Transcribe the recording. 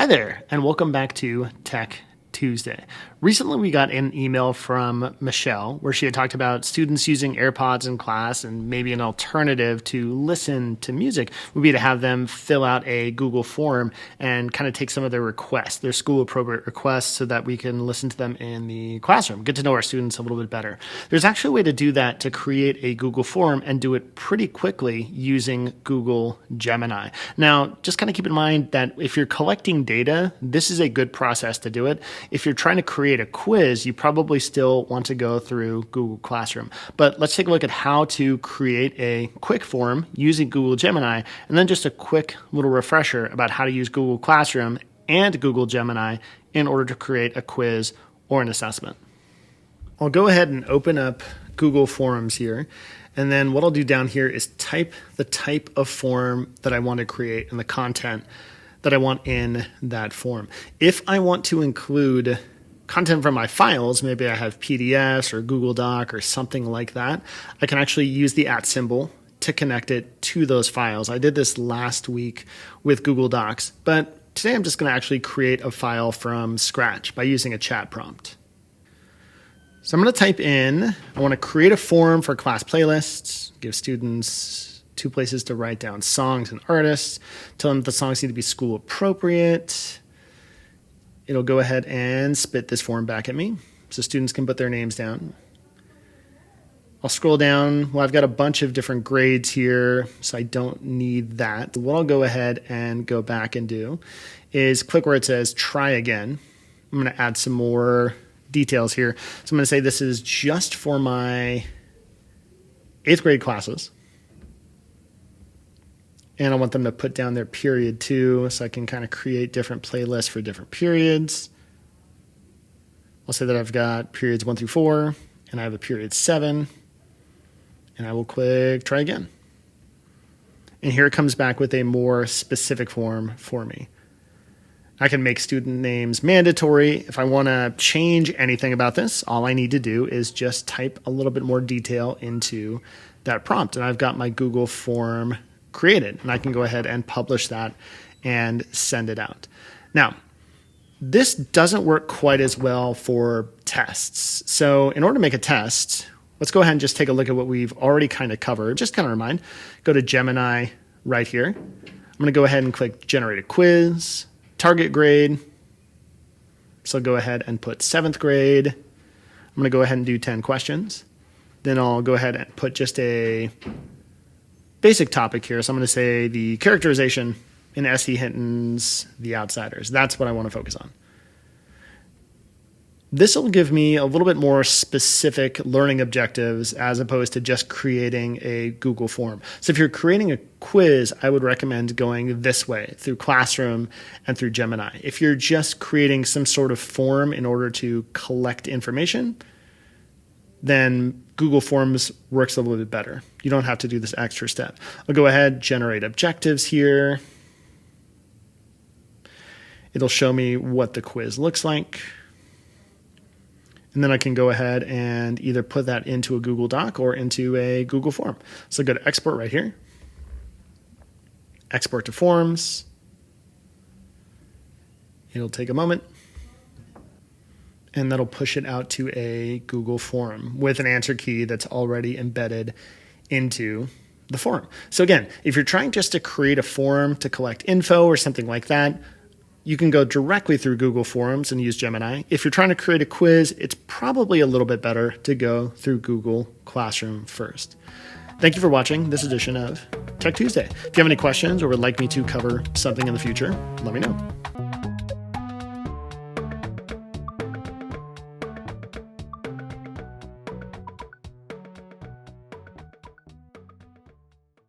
Hi there, and welcome back to Tech Tuesday. Recently, we got an email from Michelle where she had talked about students using AirPods in class, and maybe an alternative to listen to music would be to have them fill out a Google form and kind of take some of their requests, their school appropriate requests, so that we can listen to them in the classroom, get to know our students a little bit better. There's actually a way to do that, to create a Google form and do it pretty quickly using Google Gemini. Now, just kind of keep in mind that if you're collecting data, this is a good process to do it. If you're trying to create a quiz, you probably still want to go through Google Classroom. But let's take a look at how to create a quick form using Google Gemini, and then just a quick little refresher about how to use Google Classroom and Google Gemini in order to create a quiz or an assessment. I'll go ahead and open up Google Forms here. And then what I'll do down here is type the type of form that I want to create and the content that I want in that form. If I want to include content from my files, maybe I have PDFs or Google Doc or something like that, I can actually use the @ symbol to connect it to those files. I did this last week with Google Docs, but today I'm just going to actually create a file from scratch by using a chat prompt. So I'm going to type in, I want to create a form for class playlists, give students 2 places to write down songs and artists, tell them the songs need to be school appropriate. It'll go ahead and spit this form back at me so students can put their names down. I'll scroll down. Well, I've got a bunch of different grades here, so I don't need that. What I'll go ahead and go back and do is click where it says try again. I'm going to add some more details here. So I'm going to say this is just for my 8th grade classes. And I want them to put down their period too, so I can kind of create different playlists for different periods. I'll say that I've got periods 1 through 4, and I have a period 7, and I will click try again. And here it comes back with a more specific form for me. I can make student names mandatory. If I want to change anything about this, all I need to do is just type a little bit more detail into that prompt. And I've got my Google form created, and I can go ahead and publish that and send it out. Now, this doesn't work quite as well for tests. So in order to make a test, let's go ahead and just take a look at what we've already kind of covered. Just kind of remind, go to Gemini right here. I'm going to go ahead and click generate a quiz, target grade. So go ahead and put 7th grade. I'm going to go ahead and do 10 questions. Then I'll go ahead and put just a basic topic here. So I'm going to say the characterization in S.E. Hinton's The Outsiders. That's what I want to focus on. This will give me a little bit more specific learning objectives as opposed to just creating a Google form. So if you're creating a quiz, I would recommend going this way through Classroom and through Gemini. If you're just creating some sort of form in order to collect information, then Google Forms works a little bit better. You don't have to do this extra step. I'll go ahead, generate objectives here. It'll show me what the quiz looks like. And then I can go ahead and either put that into a Google Doc or into a Google Form. So go to export right here. Export to forms. It'll take a moment. And that'll push it out to a Google form with an answer key that's already embedded into the form. So again, if you're trying just to create a form to collect info or something like that, you can go directly through Google Forms and use Gemini. If you're trying to create a quiz, it's probably a little bit better to go through Google Classroom first. Thank you for watching this edition of Tech Tuesday. If you have any questions or would like me to cover something in the future, let me know.